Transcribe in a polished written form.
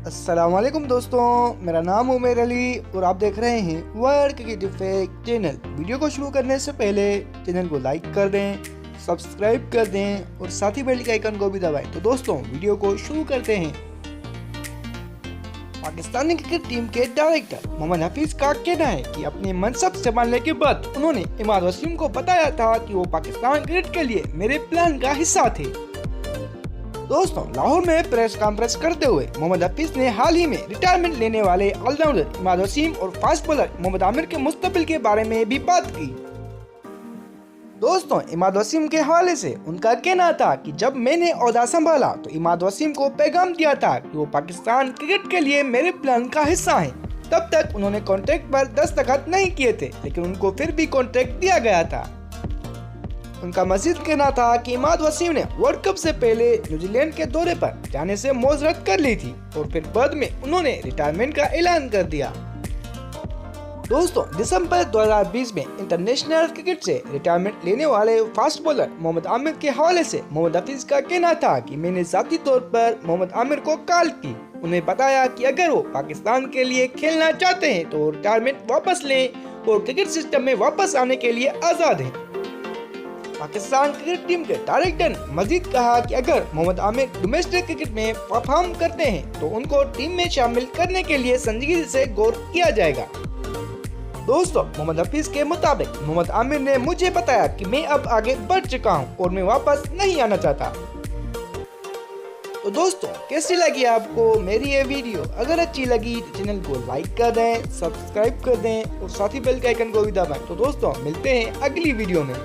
अस्सलामुअलैकुम दोस्तों, मेरा नाम उमेर अली और आप देख रहे हैं world cricket fact channel. Video को शुरू करने से पहले चैनल को लाइक कर दें, सब्सक्राइब कर दें और साथ ही बेल के आइकन को भी दबाएं। तो दोस्तों वीडियो को शुरू करते हैं। पाकिस्तानी क्रिकेट टीम के डायरेक्टर मोहम्मद हफीज का कहना है कि अपने मनसब संभालने के बाद उन्होंने इमाद वसीम को बताया था कि वो पाकिस्तान क्रिकेट के लिए मेरे प्लान का हिस्सा थे। दोस्तों लाहौर में प्रेस कॉन्फ्रेंस करते हुए मोहम्मद हफीज ने हाल ही में रिटायरमेंट लेने वाले ऑलराउंडर इमाद वसीम और फास्ट बॉलर मोहम्मद आमिर के मुस्तकबिल के बारे में भी बात की। दोस्तों इमाद वसीम के हवाले से उनका कहना था कि जब मैंने ओहदा संभाला तो इमाद वसीम को पैगाम दिया था कि वो पाकिस्तान क्रिकेट के लिए मेरे प्लान का हिस्सा हैं। तब तक उन्होंने कॉन्ट्रैक्ट पर दस्तखत नहीं किए थे, लेकिन उनको फिर भी कॉन्ट्रैक्ट दिया गया था। उनका मजीद कहना था कि इमाद वसीम ने वर्ल्ड कप से पहले न्यूजीलैंड के दौरे पर जाने से मौज रद्द कर ली थी और फिर बाद में उन्होंने रिटायरमेंट का ऐलान कर दिया। दोस्तों दिसंबर 2020 में इंटरनेशनल क्रिकेट से रिटायरमेंट लेने वाले फास्ट बॉलर मोहम्मद आमिर के हवाले से मोहम्मद हफीज का कहना था कि मैंने जाती तौर पर मोहम्मद आमिर को कॉल की, उन्हें बताया कि अगर वो पाकिस्तान के लिए खेलना चाहते हैं तो रिटायरमेंट वापस लें और क्रिकेट सिस्टम में वापस आने के लिए आज़ाद हैं। पाकिस्तान क्रिकेट टीम के डायरेक्टर ने मजीद कहा कि अगर मोहम्मद आमिर डोमेस्टिक क्रिकेट में परफॉर्म करते हैं तो उनको टीम में शामिल करने के लिए संजीदगी से गौर किया जाएगा। दोस्तों मोहम्मद हफीज के मुताबिक मोहम्मद आमिर ने मुझे बताया कि मैं अब आगे बढ़ चुका हूं और मैं वापस नहीं आना चाहता। तो दोस्तों कैसी लगी आपको मेरी ये वीडियो? अगर अच्छी लगी तो चैनल को लाइक कर दें, सब्सक्राइब कर दें और साथ ही बेल के आइकन को भी दबाएं। तो दोस्तों मिलते हैं अगली वीडियो में।